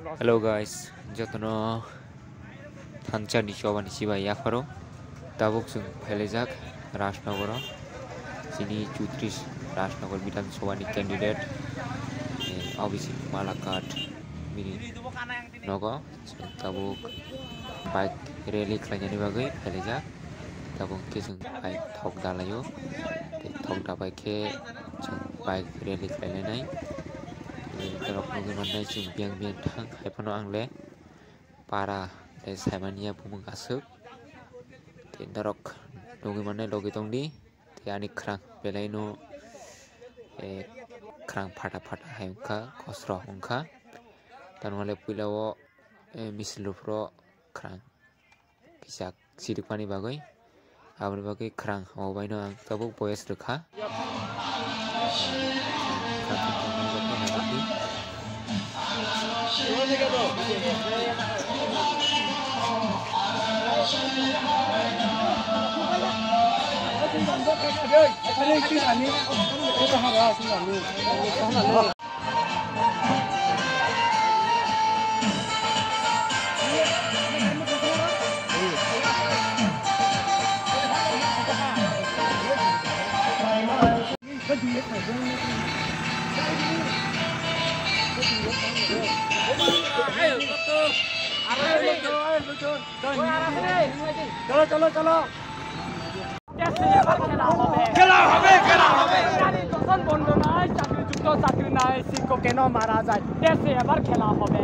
Hello guys, jotono thanchani chobani sibai yakfaro tabuk sung phelejak rajnnagar sini 34 rajnnagar bidhan sabhani candidate Abhijit malakar bini nogo tabuk bike relly khlainani bagai phelejak tabuk ke sung bike thok dalayo thok dabai ke bike relly khlainai terok nugi mannai chung biang thang haifano angle para saimania bumung asuk te dorok nugi mannai logi tongdi te ani khrang belaino khrang phata haimka khosro ongkha tanwale puilao mislufro khrang kisak sidikpani bagai aboni bagai khrang obaino ang tabuk boyes rekha चलो খেলা হবে দোকান বন্ধ নাই চাকরি নাই শিক্ষক কেন মারা যায় দেশে এবার খেলা হবে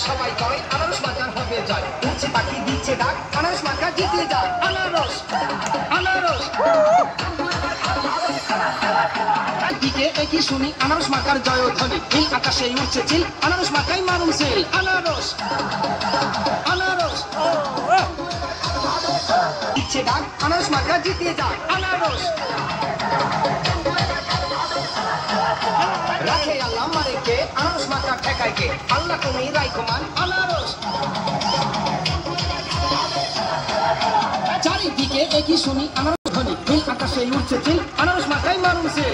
সবাই করে আনারস মার্কার হবে জয় উঠছে পাখি দিচ্ছে ডাক আনারস মার্কার জিতে যায় আনারস আনারস দিকে একই শুনি আনারস মার্কার জয়ধ্বনি নীল আকাশে উঠছে চিল আনারস মার্কাই মারুন সেল আনারস আনারস দিচ্ছে ডাক আনারস মার্কার জিতে যায় আনারস রাখে আল্লাহ মারে কে আনারস মার্কার ঠেকায় কে আল্লাহ তুমি রাইকমান আনারস চারিদিকে একই শুনি আনারস ধ্বনি নীল আকাশে উঠছে চিল আনারস মার্কাই মারুন সেল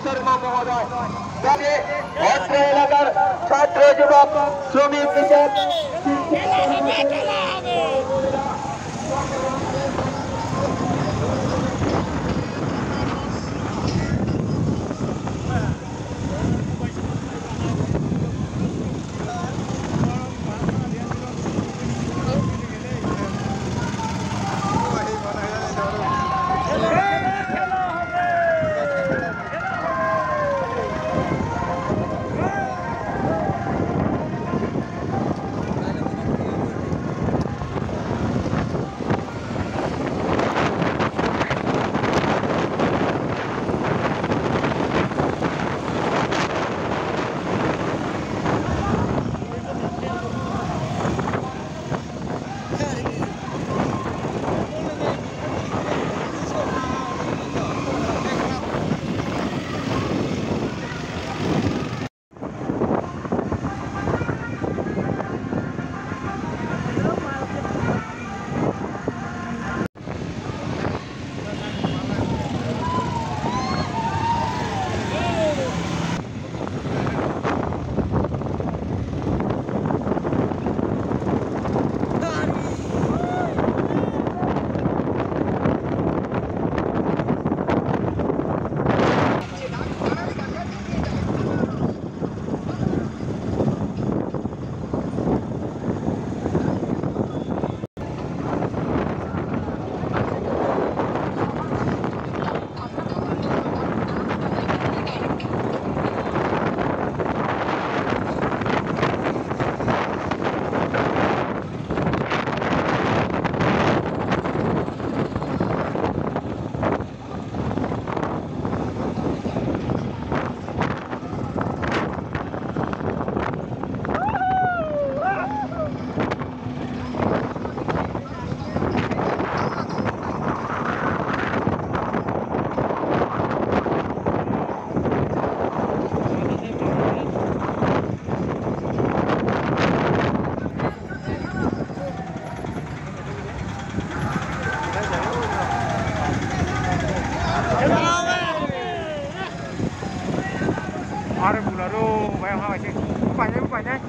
শর্মা মহোদয় তবে অত্র এলাকার ছাত্র যুবক শ্রমিক কৃষক Ada bulan tu, bayang apa sih? Bukannya.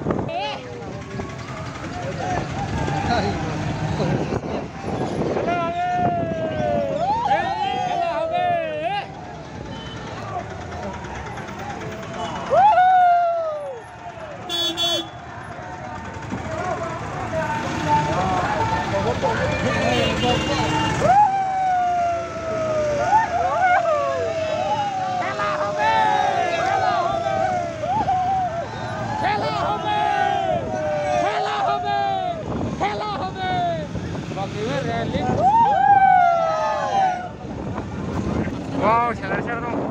Wow, share dong.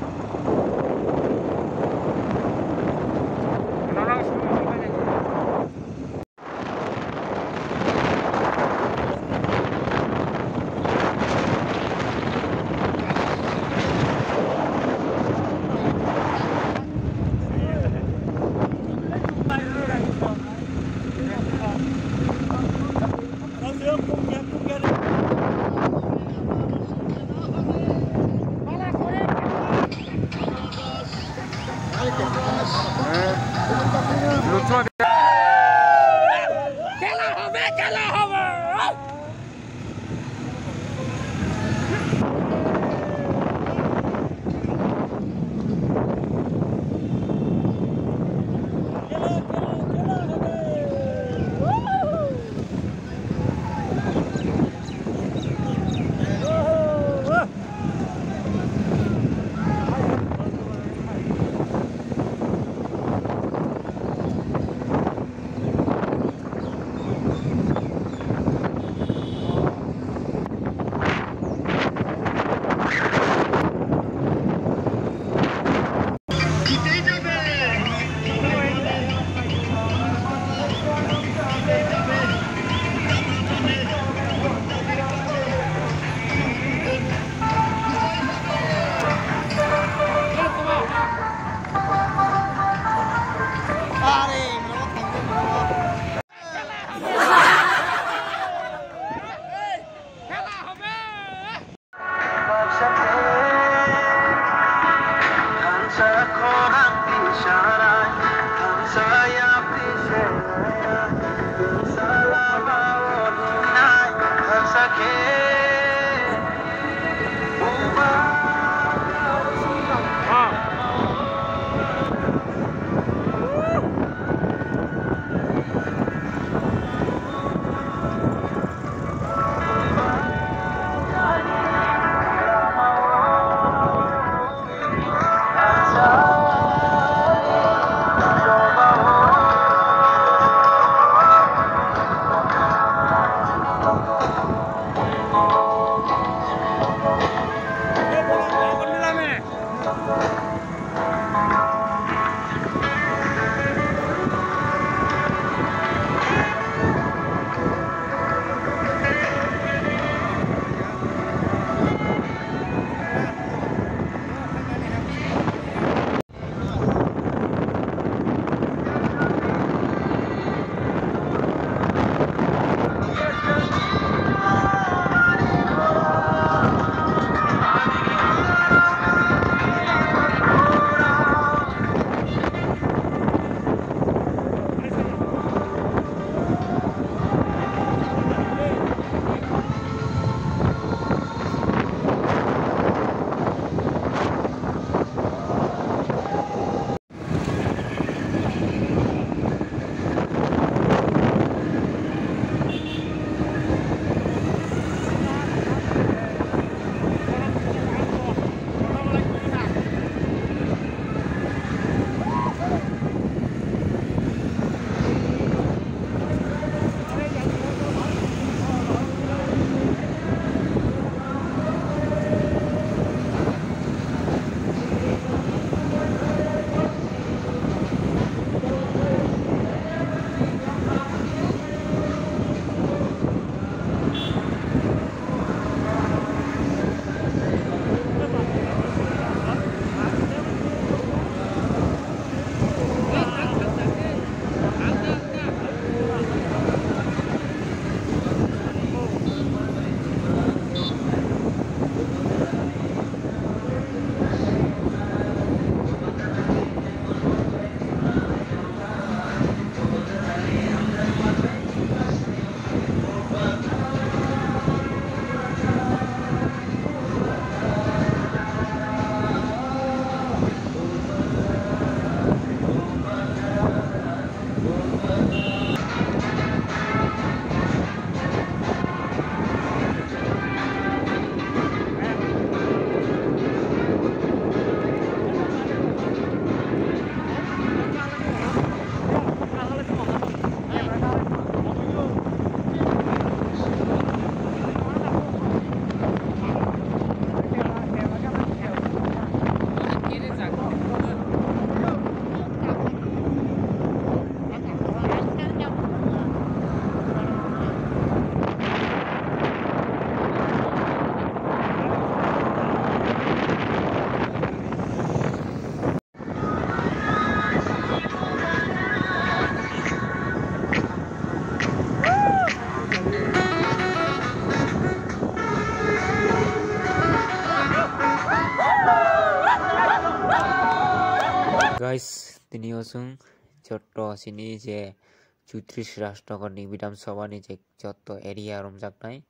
guys tinio sung jotto sini je 34 rajnagar ni bidhan sabha ni je jotto area romjaknai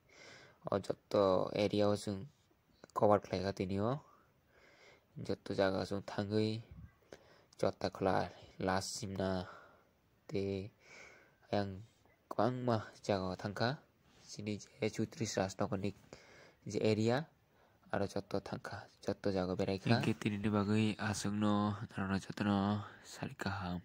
o jotto area o sung cover khlaiga tinio jotto jaga sung thangui jotta khwlai last simna te yang kwangma jaga thangka sini je 34 rajnagar ni je area aro jotto thangka jotto jaga beraika tini ni bagui asungno narana jotto no sari kaham.